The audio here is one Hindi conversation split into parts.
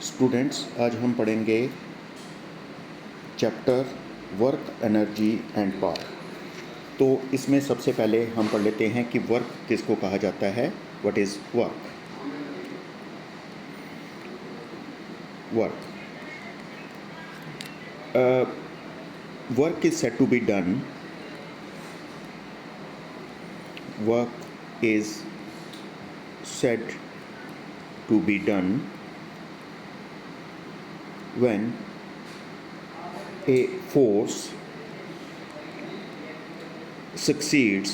स्टूडेंट्स, आज हम पढ़ेंगे chapter work, energy and power. तो इसमें सबसे पहले हम पढ़ लेते हैं कि वर्क किसको कहा जाता है। What is work? Work is said to be done. Work is said to be done when a force succeeds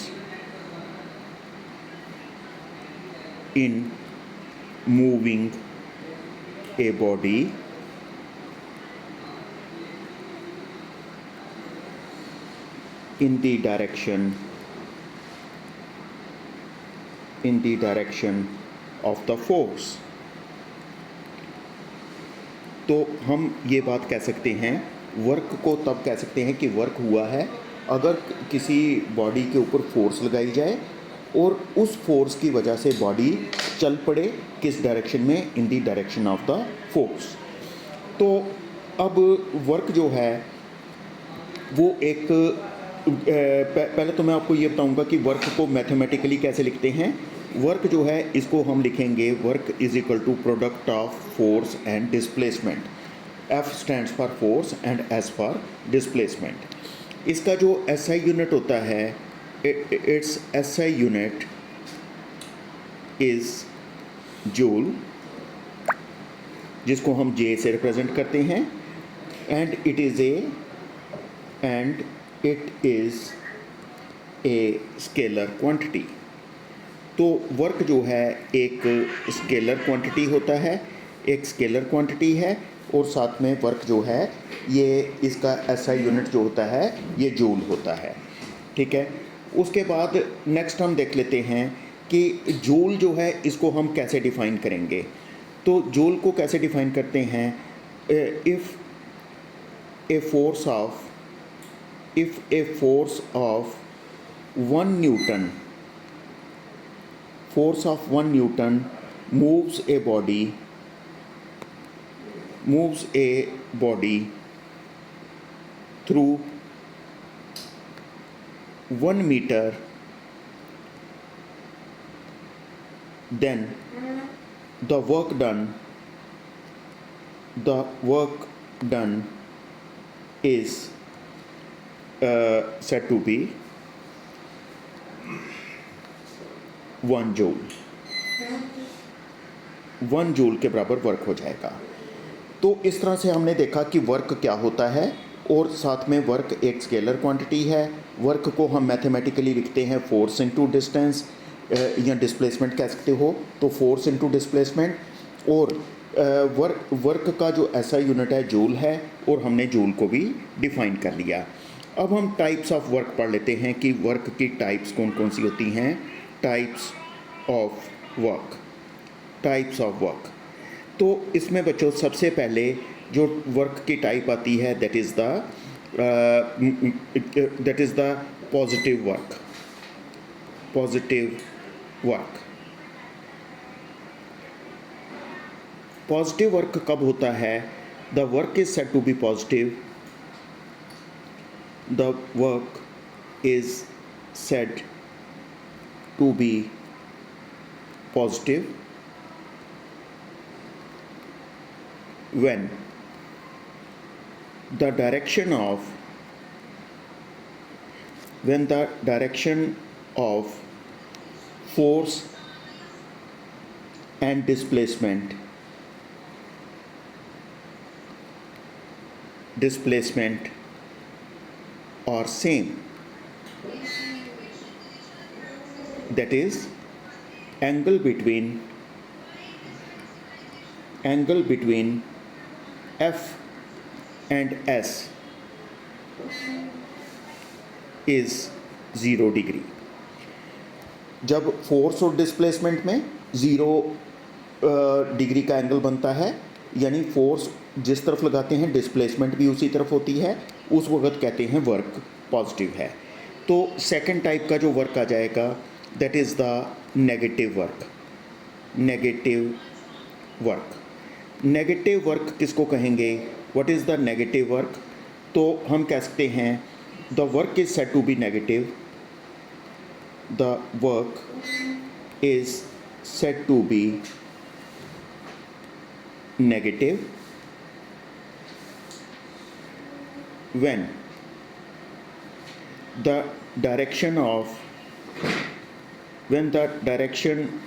in moving a body in the direction of the force। तो हम ये बात कह सकते हैं, वर्क को तब कह सकते हैं कि वर्क हुआ है अगर किसी बॉडी के ऊपर फोर्स लगाई जाए और उस फोर्स की वजह से बॉडी चल पड़े किस डायरेक्शन में, in the direction of the force. तो अब वर्क जो है वो एक पहले तो मैं आपको ये बताऊंगा कि वर्क को मैथमेटिकली कैसे लिखते हैं। वर्क जो है इसको हम लिखेंगे work is equal to product of force and displacement. F stands for force and S for displacement. इसका जो एसआई यूनिट होता है, it's SI unit is joule, जिसको हम जे से रिप्रेजेंट करते हैं, and it is a scalar quantity. तो वर्क जो है एक स्केलर क्वांटिटी होता है, एक स्केलर क्वांटिटी है, और साथ में वर्क जो है ये इसका एसआई यूनिट जो होता है ये जूल होता है। ठीक है, उसके बाद नेक्स्ट हम देख लेते हैं कि जूल जो है इसको हम कैसे डिफ़ाइन करेंगे। तो जूल को कैसे डिफ़ाइन करते हैं, if a force of 1 Newton moves a body through 1 meter, then the work done is said to be 1 joule. 1 joule के बराबर वर्क हो जाएगा। तो इस तरह से हमने देखा कि वर्क क्या होता है, और साथ में वर्क एक स्केलर क्वांटिटी है। वर्क को हम मैथमेटिकली लिखते हैं फोर्स इनटू डिस्टेंस, या डिस्प्लेसमेंट कह सकते हो, तो फोर्स इनटू डिस्प्लेसमेंट। और वर्क का जो ऐसा यूनिट है जूल है, और हमने जूल को भी डिफाइन कर लिया। अब हम टाइप्स ऑफ वर्क पढ़ लेते हैं कि वर्क की टाइप्स कौन कौन सी होती हैं। Types of work. तो इसमें बच्चों सबसे पहले जो वर्क की टाइप आती है that is the positive work. Positive work कब होता है? The work is said to be positive. The work is said to be positive when the direction of force and displacement are same। That is angle between F and S is 0 degree. जब फोर्स और डिस्प्लेसमेंट में 0 डिग्री का एंगल बनता है, यानी फोर्स जिस तरफ लगाते हैं डिस्प्लेसमेंट भी उसी तरफ होती है, उस वक्त कहते हैं वर्क पॉजिटिव है। तो सेकंड टाइप का जो वर्क आ जाएगा that is the negative work. Negative work किसको कहेंगे? What is the negative work? तो हम कह सकते हैं the work is said to be negative, the work is said to be negative when the direction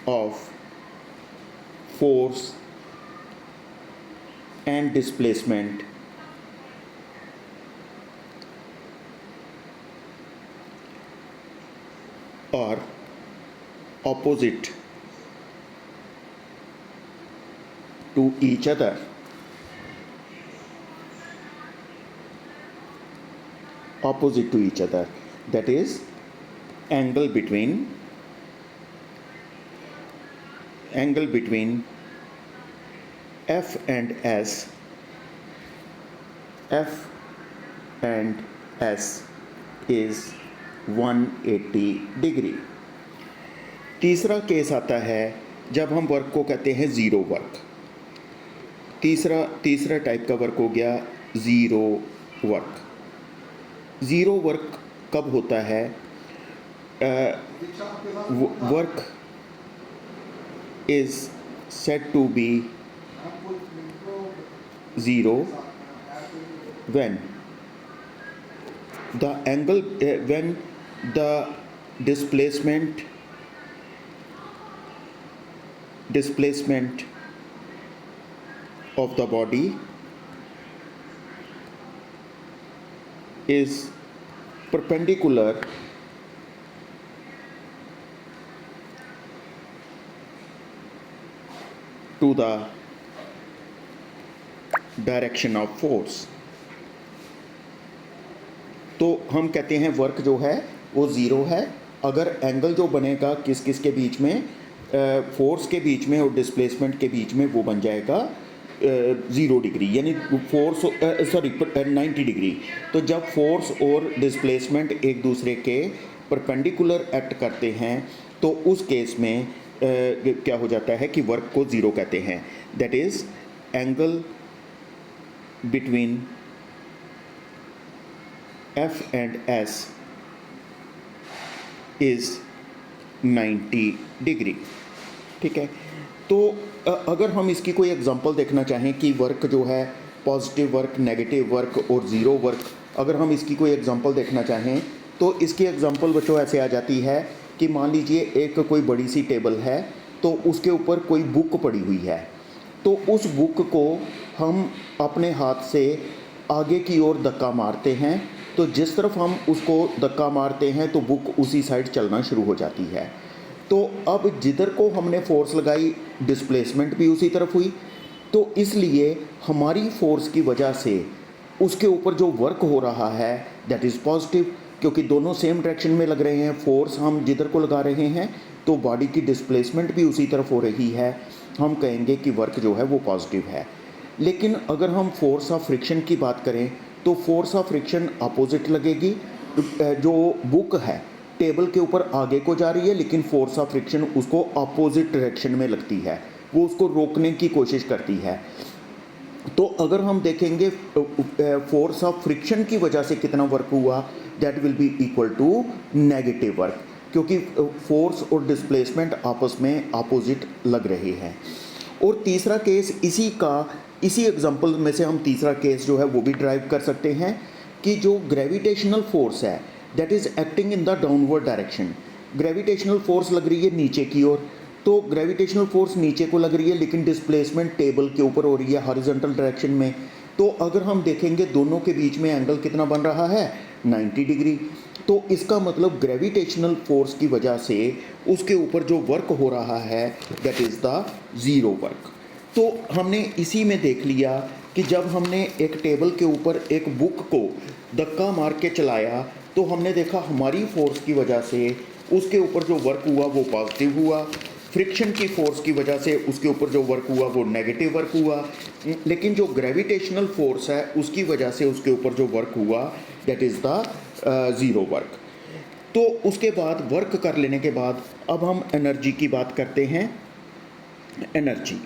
of force and displacement are opposite to each other. Opposite to each other, that is angle between F and S is 180 degree. तीसरा केस आता है जब हम वर्क को कहते हैं ज़ीरो वर्क। तीसरा टाइप का वर्क हो गया ज़ीरो वर्क। ज़ीरो वर्क कब होता है? Work is said to be zero when the angle when the displacement of the body is perpendicular to the direction of force. तो हम कहते हैं वर्क जो है वो ज़ीरो है अगर एंगल जो बनेगा किस किस के बीच में, फोर्स के बीच में और डिस्प्लेसमेंट के बीच में, वो बन जाएगा 0 डिग्री, यानी फोर्स 90 डिग्री। तो जब फोर्स और डिस्प्लेसमेंट एक दूसरे के परपेंडिकुलर एक्ट करते हैं तो उस केस में क्या हो जाता है कि वर्क को ज़ीरो कहते हैं। That is angle between F and S is 90 degree. ठीक है, तो अगर हम इसकी कोई एग्जांपल देखना चाहें कि वर्क जो है पॉजिटिव वर्क, नेगेटिव वर्क और ज़ीरो वर्क, अगर हम इसकी कोई एग्जांपल देखना चाहें तो इसकी एग्जांपल बच्चों ऐसे आ जाती है कि मान लीजिए एक कोई बड़ी सी टेबल है तो उसके ऊपर कोई बुक पड़ी हुई है, तो उस बुक को हम अपने हाथ से आगे की ओर धक्का मारते हैं, तो जिस तरफ हम उसको धक्का मारते हैं तो बुक उसी साइड चलना शुरू हो जाती है। तो अब जिधर को हमने फोर्स लगाई डिस्प्लेसमेंट भी उसी तरफ हुई, तो इसलिए हमारी फोर्स की वजह से उसके ऊपर जो वर्क हो रहा है दैट इज़ पॉजिटिव, क्योंकि दोनों सेम डायरेक्शन में लग रहे हैं। फोर्स हम जिधर को लगा रहे हैं तो बॉडी की डिस्प्लेसमेंट भी उसी तरफ हो रही है, हम कहेंगे कि वर्क जो है वो पॉजिटिव है। लेकिन अगर हम फोर्स ऑफ फ्रिक्शन की बात करें तो फोर्स ऑफ फ्रिक्शन अपोजिट लगेगी। जो बुक है टेबल के ऊपर आगे को जा रही है लेकिन फोर्स ऑफ फ्रिक्शन उसको अपोजिट डायरेक्शन में लगती है, वो उसको रोकने की कोशिश करती है। तो अगर हम देखेंगे फोर्स ऑफ फ्रिक्शन की वजह से कितना वर्क हुआ, that will be equal to negative work, क्योंकि फोर्स और डिस्प्लेसमेंट आपस में अपोजिट लग रहे हैं। और तीसरा केस इसी एग्जांपल में से हम तीसरा केस जो है वो भी ड्राइव कर सकते हैं कि जो ग्रेविटेशनल फोर्स है that is acting in the downward direction. Gravitational force लग रही है नीचे की ओर, तो ग्रेविटेशनल फोर्स नीचे को लग रही है लेकिन डिस्प्लेसमेंट टेबल के ऊपर हो रही है हॉरिजॉन्टल डायरेक्शन में। तो अगर हम देखेंगे दोनों के बीच में एंगल कितना बन रहा है 90 डिग्री। तो इसका मतलब ग्रेविटेशनल फोर्स की वजह से उसके ऊपर जो वर्क हो रहा है that is the zero work. तो हमने इसी में देख लिया कि जब हमने एक टेबल के ऊपर एक बुक को धक्का मार के चलाया तो हमने देखा हमारी फोर्स की वजह से उसके ऊपर जो वर्क हुआ वो पॉजिटिव हुआ, फ्रिक्शन की फोर्स की वजह से उसके ऊपर जो वर्क हुआ वो नेगेटिव वर्क हुआ। लेकिन जो ग्रेविटेशनल फोर्स है उसकी वजह से उसके ऊपर जो वर्क हुआ that is the zero work. तो उसके बाद वर्क कर लेने के बाद अब हम एनर्जी की बात करते हैं। एनर्जी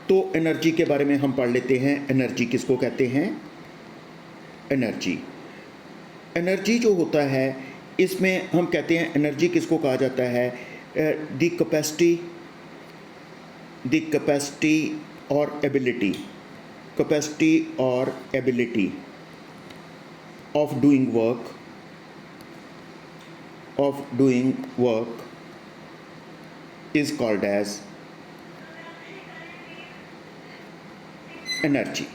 तो एनर्जी के बारे में हम पढ़ लेते हैं। एनर्जी किसको कहते हैं? एनर्जी, एनर्जी जो होता है इसमें हम कहते हैं एनर्जी किसको कहा जाता है? द कैपेसिटी और एबिलिटी, कैपेसिटी और ability of doing work is called as energy.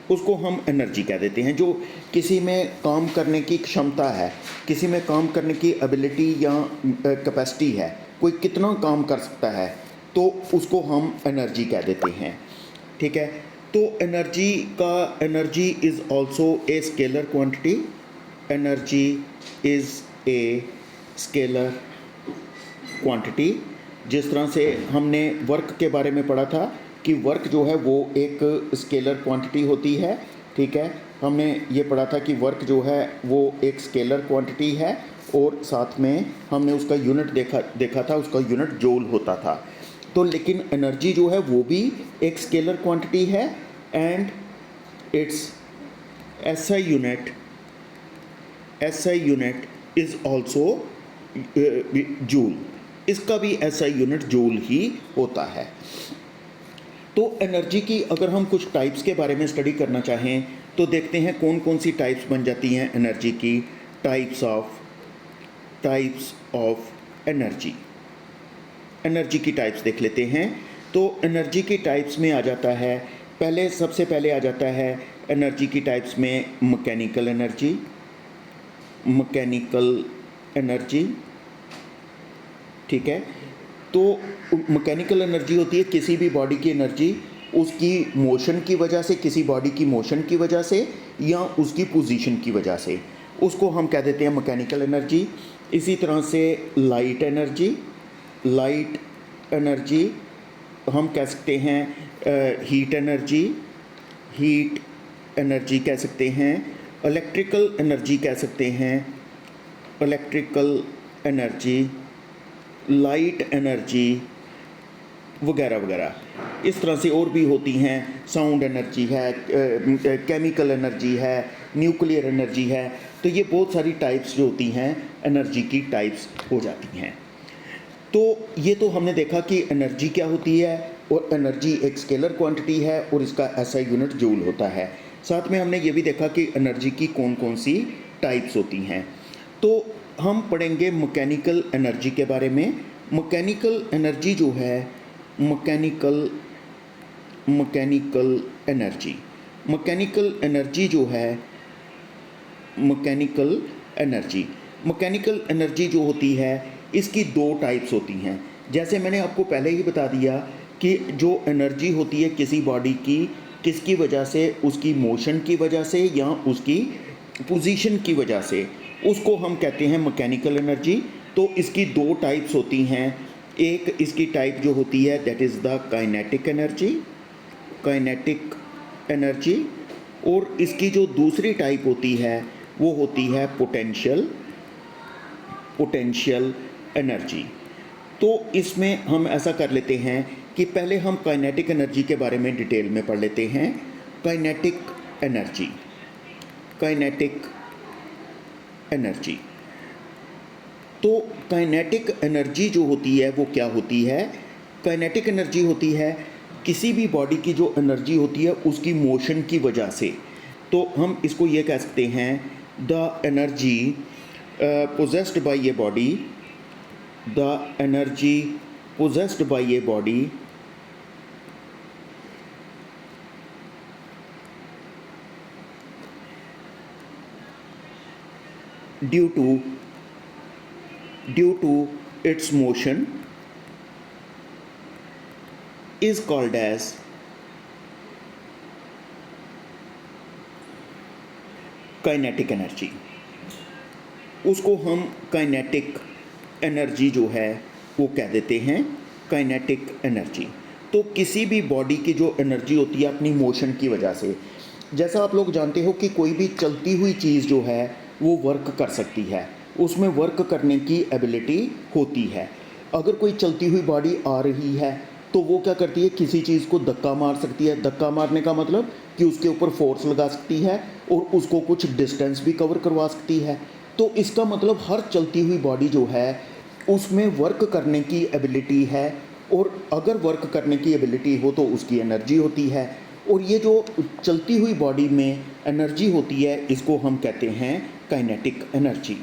उसको हम एनर्जी कह देते हैं। जो किसी में काम करने की क्षमता है, किसी में काम करने की एबिलिटी या कैपेसिटी है, कोई कितना काम कर सकता है, तो उसको हम एनर्जी कह देते हैं। ठीक है, तो energy is also a scalar quantity. Energy is a scalar quantity. जिस तरह से हमने वर्क के बारे में पढ़ा था कि वर्क जो है वो एक स्केलर क्वांटिटी होती है। ठीक है, हमने ये पढ़ा था कि वर्क जो है वो एक स्केलर क्वांटिटी है, और साथ में हमने उसका यूनिट देखा था, उसका यूनिट जूल होता था। तो लेकिन एनर्जी जो है वो भी एक स्केलर क्वांटिटी है, and it's SI unit is also joule. इसका भी एसआई यूनिट जूल ही होता है। तो एनर्जी की अगर हम कुछ टाइप्स के बारे में स्टडी करना चाहें तो देखते हैं कौन कौन सी टाइप्स बन जाती हैं एनर्जी की। टाइप्स ऑफ एनर्जी की टाइप्स देख लेते हैं। तो एनर्जी की टाइप्स में आ जाता है, सबसे पहले आ जाता है एनर्जी की टाइप्स में मैकेनिकल एनर्जी। ठीक है, तो मैकेनिकल एनर्जी होती है किसी भी बॉडी की एनर्जी उसकी मोशन की वजह से, किसी बॉडी की मोशन की वजह से या उसकी पोजीशन की वजह से, उसको हम कह देते हैं मैकेनिकल एनर्जी। इसी तरह से लाइट एनर्जी हम कह सकते हैं हीट एनर्जी कह सकते हैं, इलेक्ट्रिकल एनर्जी कह सकते हैं, लाइट एनर्जी वगैरह वगैरह। इस तरह से और भी होती हैं। साउंड एनर्जी है, केमिकल एनर्जी है, न्यूक्लियर एनर्जी है। तो ये बहुत सारी टाइप्स जो होती हैं एनर्जी की टाइप्स हो जाती हैं। तो ये तो हमने देखा कि एनर्जी क्या होती है, और एनर्जी एक स्केलर क्वांटिटी है और इसका एसआई यूनिट जूल होता है। साथ में हमने ये भी देखा कि एनर्जी की कौन कौन सी टाइप्स होती हैं। तो हम पढ़ेंगे मैकेनिकल एनर्जी के बारे में। मैकेनिकल एनर्जी जो है मैकेनिकल एनर्जी जो होती है इसकी दो टाइप्स होती हैं। जैसे मैंने आपको पहले ही बता दिया कि जो एनर्जी होती है किसी बॉडी की, किसकी वजह से, उसकी मोशन की वजह से या उसकी पोजीशन की वजह से, उसको हम कहते हैं मैकेनिकल एनर्जी। तो इसकी दो टाइप्स होती हैं। एक इसकी टाइप जो होती है that is the kinetic energy, और इसकी जो दूसरी टाइप होती है वो होती है पोटेंशियल एनर्जी। तो इसमें हम ऐसा कर लेते हैं कि पहले हम काइनेटिक एनर्जी के बारे में डिटेल में पढ़ लेते हैं। काइनेटिक एनर्जी, तो काइनेटिक एनर्जी जो होती है वो क्या होती है? काइनेटिक एनर्जी होती है किसी भी बॉडी की जो एनर्जी होती है उसकी मोशन की वजह से। तो हम इसको ये कह सकते हैं द एनर्जी possessed by a body, the energy possessed by a body due to its motion is called as kinetic energy. उसको हम काइनेटिक एनर्जी जो है वो कह देते हैं काइनेटिक एनर्जी। तो किसी भी बॉडी की जो एनर्जी होती है अपनी मोशन की वजह से, जैसा आप लोग जानते हो कि कोई भी चलती हुई चीज़ जो है वो वर्क कर सकती है, उसमें वर्क करने की एबिलिटी होती है। अगर कोई चलती हुई बॉडी आ रही है तो वो क्या करती है, किसी चीज़ को धक्का मार सकती है। धक्का मारने का मतलब कि उसके ऊपर फोर्स लगा सकती है और उसको कुछ डिस्टेंस भी कवर करवा सकती है। तो इसका मतलब हर चलती हुई बॉडी जो है उसमें वर्क करने की एबिलिटी है, और अगर वर्क करने की एबिलिटी हो तो उसकी एनर्जी होती है। और ये जो चलती हुई बॉडी में एनर्जी होती है इसको हम कहते हैं काइनेटिक एनर्जी।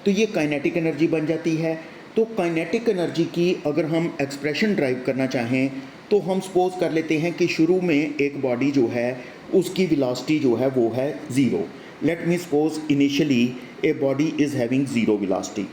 तो ये काइनेटिक एनर्जी बन जाती है। तो काइनेटिक एनर्जी की अगर हम एक्सप्रेशन ड्राइव करना चाहें तो हम सपोज कर लेते हैं कि शुरू में एक बॉडी जो है उसकी वेलोसिटी जो है वो है zero. Let me suppose initially a body is having zero velocity.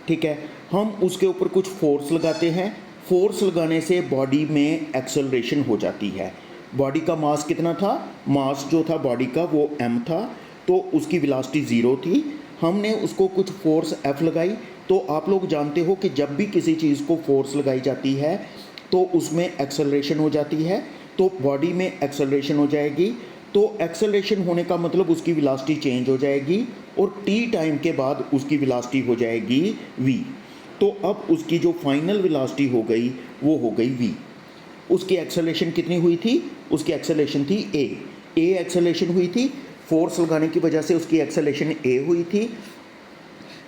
ठीक है, हम उसके ऊपर कुछ फोर्स लगाते हैं। फोर्स लगाने से बॉडी में एक्सेलरेशन हो जाती है। बॉडी का मास कितना था, मास जो था बॉडी का वो m था, तो उसकी वेलोसिटी ज़ीरो थी। हमने उसको कुछ फोर्स F लगाई। तो आप लोग जानते हो कि जब भी किसी चीज़ को फोर्स लगाई जाती है तो उसमें एक्सेलरेशन हो जाती है, तो बॉडी में एक्सेलरेशन हो जाएगी। तो एक्सेलरेशन होने का मतलब उसकी वेलोसिटी चेंज हो जाएगी और t टाइम के बाद उसकी वेलोसिटी हो जाएगी v। तो अब उसकी जो फाइनल वेलोसिटी हो गई वो हो गई v। उसकी एक्सेलरेशन कितनी हुई थी, उसकी एक्सेलरेशन थी a एक्सेलरेशन हुई थी। फोर्स लगाने की वजह से उसकी एक्सेलरेशन a हुई थी,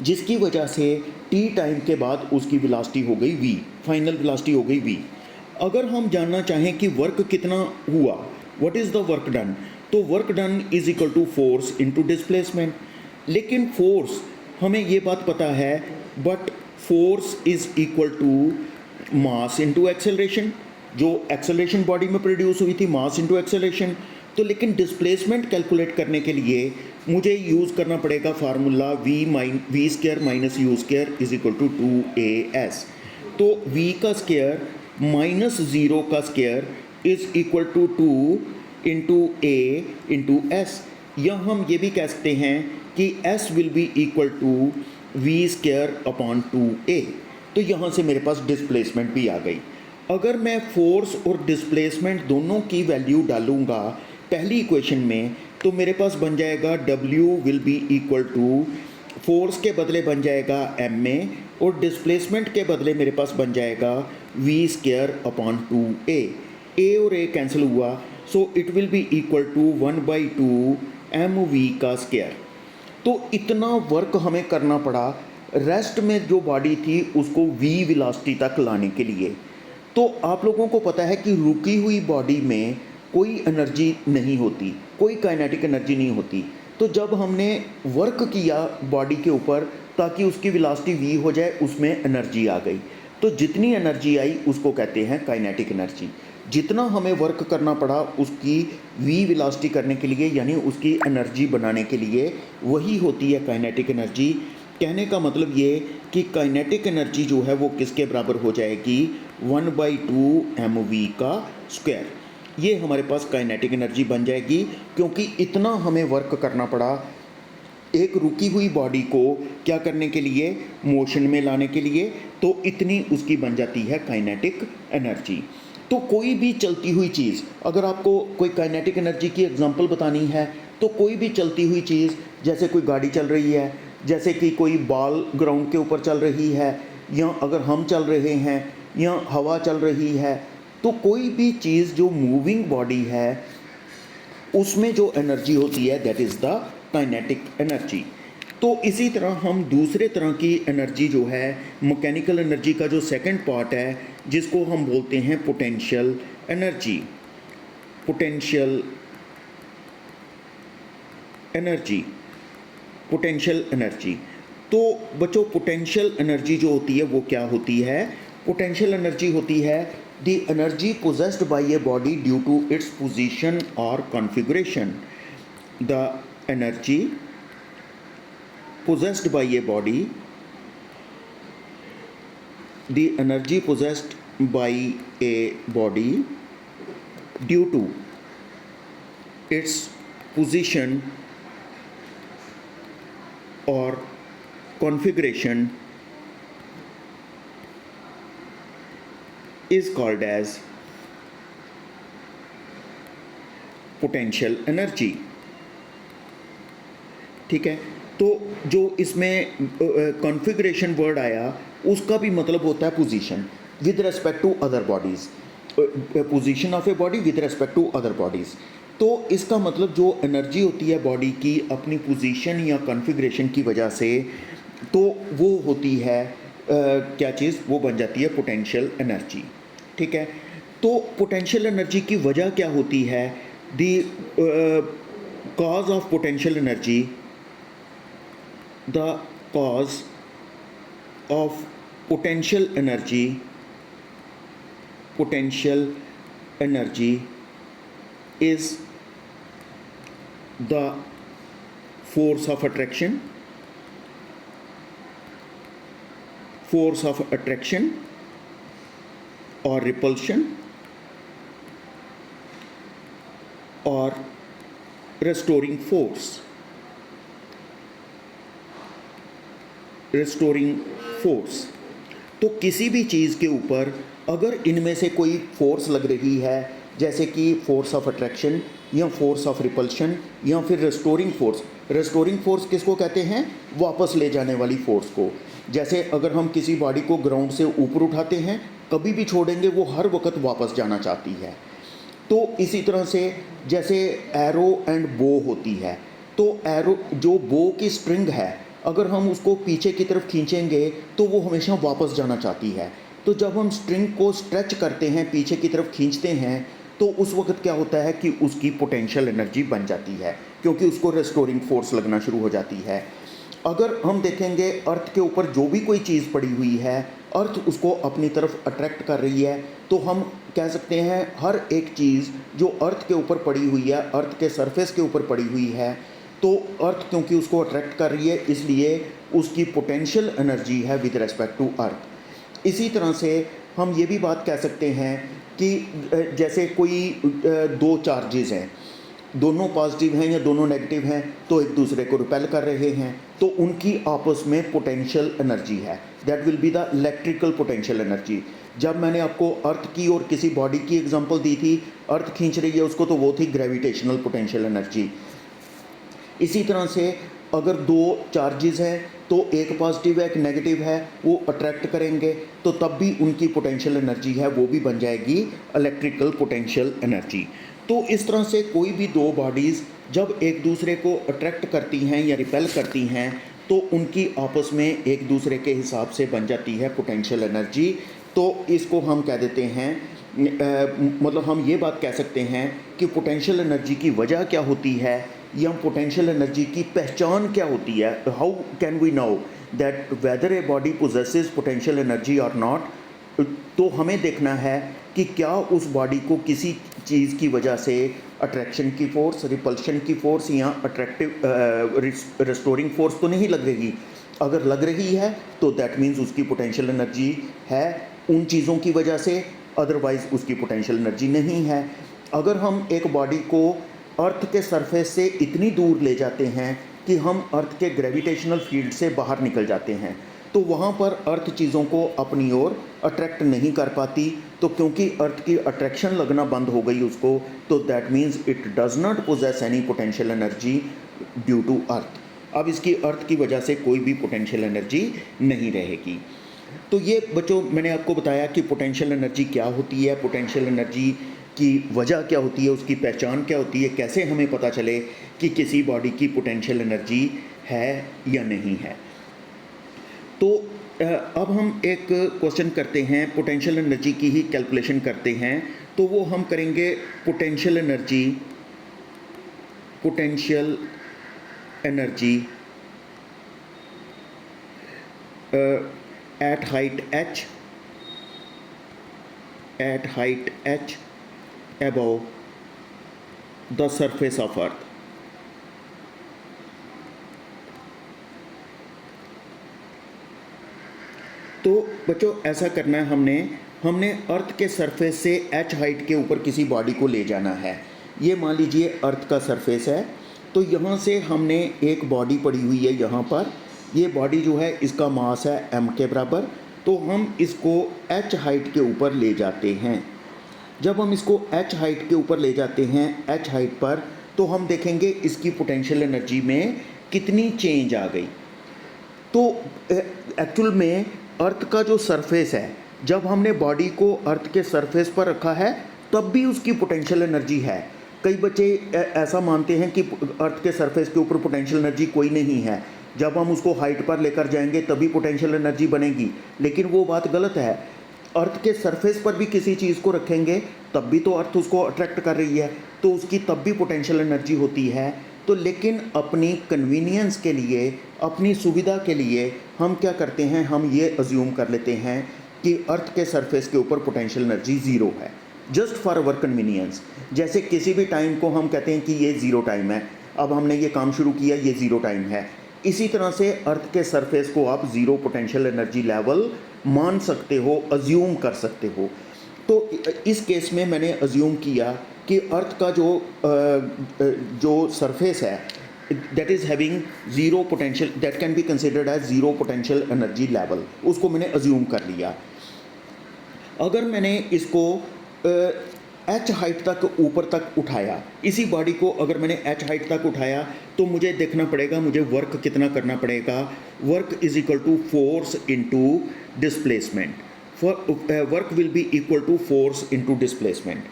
जिसकी वजह से t टाइम के बाद उसकी वेलोसिटी हो गई v, फाइनल वेलोसिटी हो गई v। अगर हम जानना चाहें कि वर्क कितना हुआ, what is the work done, तो work done is equal to force into displacement. लेकिन फोर्स हमें ये बात पता है, but force is equal to mass into acceleration. जो एक्सेलरेशन बॉडी में प्रोड्यूस हुई थी, मास इनटू एक्सेलरेशन। तो लेकिन डिस्प्लेसमेंट कैलकुलेट करने के लिए मुझे यूज़ करना पड़ेगा formula v square minus u square is equal to 2as। तो v का स्क्वायर माइनस ज़ीरो का square is equal to 2 into a into S. या हम ये भी कह सकते हैं कि s will be equal to v square upon 2a। तो यहाँ से मेरे पास डिस्प्लेसमेंट भी आ गई। अगर मैं फोर्स और डिस्प्लेसमेंट दोनों की वैल्यू डालूँगा पहली इक्वेशन में, तो मेरे पास बन जाएगा W will be equal to, force के बदले बन जाएगा m में, और डिस्प्लेसमेंट के बदले मेरे पास बन जाएगा v square upon 2a। a और a कैंसिल हुआ, so it will be equal to 1/2 mv का स्क्वायर। तो इतना वर्क हमें करना पड़ा रेस्ट में जो बॉडी थी उसको v वेलोसिटी तक लाने के लिए। तो आप लोगों को पता है कि रुकी हुई बॉडी में कोई एनर्जी नहीं होती, कोई काइनेटिक एनर्जी नहीं होती। तो जब हमने वर्क किया बॉडी के ऊपर ताकि उसकी वेलोसिटी v हो जाए, उसमें एनर्जी आ गई। तो जितनी एनर्जी आई उसको कहते हैं काइनेटिक एनर्जी। जितना हमें वर्क करना पड़ा उसकी v वेलोसिटी करने के लिए, यानी उसकी एनर्जी बनाने के लिए, वही होती है काइनेटिक एनर्जी। कहने का मतलब ये कि काइनेटिक एनर्जी जो है वो किसके बराबर हो जाएगी, 1/2 mv का स्क्वायर। ये हमारे पास काइनेटिक एनर्जी बन जाएगी, क्योंकि इतना हमें वर्क करना पड़ा एक रुकी हुई बॉडी को क्या करने के लिए, मोशन में लाने के लिए। तो इतनी उसकी बन जाती है काइनेटिक एनर्जी। तो कोई भी चलती हुई चीज़, अगर आपको कोई काइनेटिक एनर्जी की एग्जांपल बतानी है तो कोई भी चलती हुई चीज़, जैसे कोई गाड़ी चल रही है, जैसे कि कोई बॉल ग्राउंड के ऊपर चल रही है, या अगर हम चल रहे हैं, या हवा चल रही है, तो कोई भी चीज़ जो मूविंग बॉडी है उसमें जो एनर्जी होती है that is the kinetic energy. तो इसी तरह हम दूसरे तरह की एनर्जी जो है, मैकेनिकल एनर्जी का जो सेकंड पार्ट है, जिसको हम बोलते हैं potential energy. Potential energy, potential energy. तो बच्चों पोटेंशियल एनर्जी जो होती है वो क्या होती है, पोटेंशियल एनर्जी होती है the energy possessed by a body due to its position और कॉन्फ़िगरेशन। द एनर्जी possessed by a body, the energy possessed by a body due to its position or configuration is called as potential energy। ठीक है, तो जो इसमें कॉन्फ़िगरेशन वर्ड आया उसका भी मतलब होता है position with respect to other bodies. Position of a body with respect to other bodies. तो इसका मतलब जो एनर्जी होती है बॉडी की अपनी पोजीशन या कॉन्फ़िगरेशन की वजह से, तो वो होती है क्या चीज़, वो बन जाती है पोटेंशियल एनर्जी। ठीक है, तो पोटेंशियल एनर्जी की वजह क्या होती है? The cause of potential energy, the cause of potential energy is the force of attraction or repulsion or restoring force। तो किसी भी चीज़ के ऊपर अगर इनमें से कोई फोर्स लग रही है, जैसे कि फोर्स ऑफ अट्रैक्शन या फोर्स ऑफ रिपल्शन या फिर रेस्टोरिंग फोर्स किसको कहते हैं? वापस ले जाने वाली फोर्स को। जैसे अगर हम किसी बॉडी को ग्राउंड से ऊपर उठाते हैं, कभी भी छोड़ेंगे वो हर वक्त वापस जाना चाहती है। तो इसी तरह से जैसे एरो एंड बो होती है, तो एरो जो बो की स्ट्रिंग है, अगर हम उसको पीछे की तरफ खींचेंगे तो वो हमेशा वापस जाना चाहती है। तो जब हम स्ट्रिंग को स्ट्रेच करते हैं, पीछे की तरफ खींचते हैं, तो उस वक्त क्या होता है कि उसकी पोटेंशियल एनर्जी बन जाती है, क्योंकि उसको रेस्टोरिंग फोर्स लगना शुरू हो जाती है। अगर हम देखेंगे अर्थ के ऊपर जो भी कोई चीज़ पड़ी हुई है, अर्थ उसको अपनी तरफ अट्रैक्ट कर रही है, तो हम कह सकते हैं हर एक चीज़ जो अर्थ के ऊपर पड़ी हुई है, अर्थ के सरफेस के ऊपर पड़ी हुई है, तो अर्थ क्योंकि उसको अट्रैक्ट कर रही है, इसलिए उसकी पोटेंशियल एनर्जी है विद रिस्पेक्ट टू अर्थ। इसी तरह से हम ये भी बात कह सकते हैं कि जैसे कोई दो चार्जेस हैं, दोनों पॉजिटिव हैं या दोनों नेगेटिव हैं, तो एक दूसरे को रिपेल कर रहे हैं, तो उनकी आपस में पोटेंशियल एनर्जी है, that will be the electrical potential energy. जब मैंने आपको अर्थ की और किसी बॉडी की एग्जांपल दी थी, अर्थ खींच रही है उसको, तो वो थी ग्रेविटेशनल पोटेंशियल एनर्जी। इसी तरह से अगर दो चार्जेस हैं, तो एक पॉजिटिव है एक नेगेटिव है, वो अट्रैक्ट करेंगे, तो तब भी उनकी पोटेंशियल एनर्जी है वो भी बन जाएगी इलेक्ट्रिकल पोटेंशियल एनर्जी। तो इस तरह से कोई भी दो बॉडीज़ जब एक दूसरे को अट्रैक्ट करती हैं या रिपेल करती हैं, तो उनकी आपस में एक दूसरे के हिसाब से बन जाती है पोटेंशियल एनर्जी। तो इसको हम कह देते हैं मतलब हम ये बात कह सकते हैं कि पोटेंशियल एनर्जी की वजह क्या होती है या पोटेंशियल एनर्जी की पहचान क्या होती है। How can we know that whether a body possesses potential energy और नॉट। तो हमें देखना है कि क्या उस बॉडी को किसी चीज़ की वजह से अट्रैक्शन की फ़ोर्स, रिपल्शन की फ़ोर्स या अट्रैक्टिव रेस्टोरिंग फ़ोर्स तो नहीं लग रही। अगर लग रही है तो दैट मीन्स उसकी पोटेंशियल एनर्जी है उन चीज़ों की वजह से, अदरवाइज़ उसकी पोटेंशियल एनर्जी नहीं है। अगर हम एक बॉडी को अर्थ के सरफेस से इतनी दूर ले जाते हैं कि हम अर्थ के ग्रेविटेशनल फील्ड से बाहर निकल जाते हैं, तो वहाँ पर अर्थ चीज़ों को अपनी ओर अट्रैक्ट नहीं कर पाती। तो क्योंकि अर्थ की अट्रैक्शन लगना बंद हो गई उसको, तो that means it does not possess any potential energy due to earth. अब इसकी अर्थ की वजह से कोई भी पोटेंशियल एनर्जी नहीं रहेगी। तो ये बच्चों मैंने आपको बताया कि पोटेंशियल एनर्जी क्या होती है, पोटेंशियल एनर्जी की वजह क्या होती है, उसकी पहचान क्या होती है, कैसे हमें पता चले कि किसी बॉडी की पोटेंशियल एनर्जी है या नहीं है। तो अब हम एक क्वेश्चन करते हैं, पोटेंशियल एनर्जी की ही कैलकुलेशन करते हैं। तो वो हम करेंगे potential energy at height h above the surface of earth। तो बच्चों ऐसा करना है, हमने अर्थ के सरफेस से h हाइट के ऊपर किसी बॉडी को ले जाना है। ये मान लीजिए अर्थ का सरफेस है, तो यहाँ से हमने एक बॉडी पड़ी हुई है, यहाँ पर ये बॉडी जो है इसका मास है m के बराबर। तो हम इसको h हाइट के ऊपर ले जाते हैं। जब हम इसको h हाइट के ऊपर ले जाते हैं, h हाइट पर, तो हम देखेंगे इसकी पोटेंशियल एनर्जी में कितनी चेंज आ गई। तो एक्चुअल में अर्थ का जो सरफेस है जब हमने बॉडी को अर्थ के सरफेस पर रखा है तब भी उसकी पोटेंशियल एनर्जी है। कई बच्चे ऐसा मानते हैं कि अर्थ के सरफेस के ऊपर पोटेंशियल एनर्जी कोई नहीं है, जब हम उसको हाइट पर लेकर जाएंगे तभी पोटेंशियल एनर्जी बनेगी, लेकिन वो बात गलत है। अर्थ के सरफेस पर भी किसी चीज़ को रखेंगे तब भी तो अर्थ उसको अट्रैक्ट कर रही है, तो उसकी तब भी पोटेंशियल एनर्जी होती है। तो लेकिन अपनी कन्वीनियंस के लिए, अपनी सुविधा के लिए हम क्या करते हैं, हम ये अज्यूम कर लेते हैं कि अर्थ के सरफेस के ऊपर पोटेंशियल एनर्जी ज़ीरो है, जस्ट फॉर अवर कन्वीनियंस। जैसे किसी भी टाइम को हम कहते हैं कि ये ज़ीरो टाइम है, अब हमने ये काम शुरू किया, ये ज़ीरो टाइम है। इसी तरह से अर्थ के सरफेस को आप ज़ीरो पोटेंशियल एनर्जी लेवल मान सकते हो, अज्यूम कर सकते हो। तो इस केस में मैंने अज्यूम किया कि अर्थ का जो सरफेस है that is having zero potential, that can be considered as zero potential energy level, उसको मैंने अज्यूम कर लिया। अगर मैंने इसको एच हाइट तक ऊपर तक उठाया, इसी बॉडी को अगर मैंने एच हाइट तक उठाया तो मुझे देखना पड़ेगा मुझे वर्क कितना करना पड़ेगा। Work is equal to force into displacement, work will be equal to force into displacement.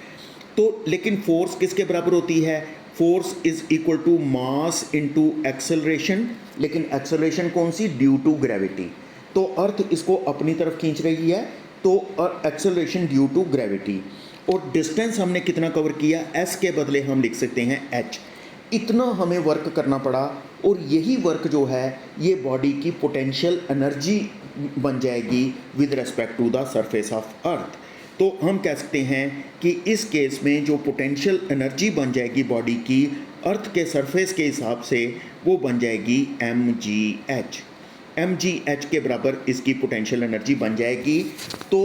तो लेकिन फोर्स किसके बराबर होती है, force is equal to mass into acceleration, लेकिन एक्सेलरेशन कौन सी, ड्यू टू ग्रेविटी। तो अर्थ इसको अपनी तरफ खींच रही है, तो एक्सेलरेशन ड्यू टू ग्रेविटी। और डिस्टेंस हमने कितना कवर किया, एस के बदले हम लिख सकते हैं एच। इतना हमें वर्क करना पड़ा, और यही वर्क जो है ये बॉडी की पोटेंशियल एनर्जी बन जाएगी with respect to the surface of earth. तो हम कह सकते हैं कि इस केस में जो पोटेंशियल एनर्जी बन जाएगी बॉडी की अर्थ के सरफेस के हिसाब से, वो बन जाएगी mgh। mgh के बराबर इसकी पोटेंशियल एनर्जी बन जाएगी। तो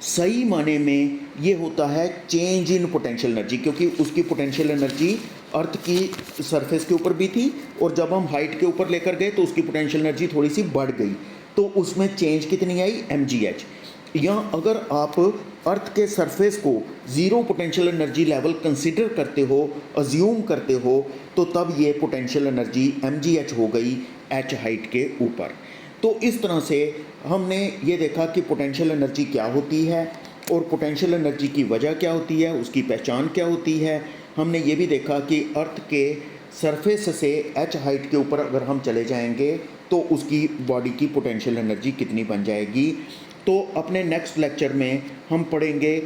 सही माने में ये होता है चेंज इन पोटेंशियल एनर्जी, क्योंकि उसकी पोटेंशियल एनर्जी अर्थ की सरफेस के ऊपर भी थी, और जब हम हाइट के ऊपर लेकर गए तो उसकी पोटेंशियल एनर्जी थोड़ी सी बढ़ गई, तो उसमें चेंज कितनी आई, mgh। या अगर आप अर्थ के सरफेस को zero potential energy level consider करते हो, अज्यूम करते हो, तो तब ये पोटेंशियल एनर्जी mgh हो गई h हाइट के ऊपर। तो इस तरह से हमने ये देखा कि पोटेंशियल एनर्जी क्या होती है और पोटेंशियल एनर्जी की वजह क्या होती है, उसकी पहचान क्या होती है। हमने ये भी देखा कि अर्थ के सरफेस से h हाइट के ऊपर अगर हम चले जाएंगे तो उसकी बॉडी की पोटेंशियल एनर्जी कितनी बन जाएगी। तो अपने नेक्स्ट लेक्चर में हम पढ़ेंगे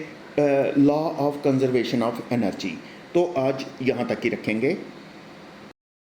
law of conservation of energy. तो आज यहाँ तक ही रखेंगे।